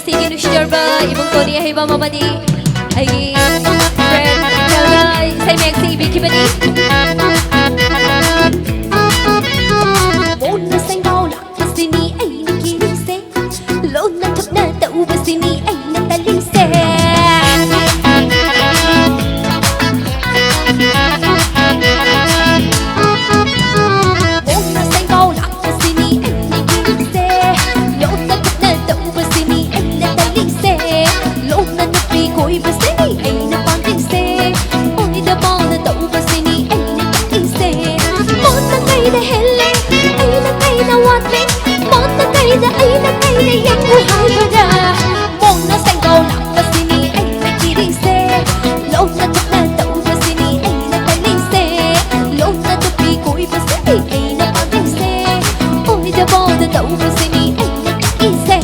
Sige nusyarba ibang Tony ay ba mamadi ay friend kagay say Maxi Vicky bani Mona say bao lạc sini ay nakilise Lonna thap na tau ba sini ay natalise Mona say bao lạc sini ay nakilise Lonna thap na tau ba sini ay natalise Lonna Nupi Koibashini ay napantinse Oi da bao na tau ba sini ay natalise Mona kay da hele ay na kay na wate Mona kay da yang buhay pada Mona sang kau lạc ba sini ay nakilise Lonna thap na tau ba sini ay natalise Lonna Nupi Koibashini ay napantinse Oi da bao na tau ba sini ay natalise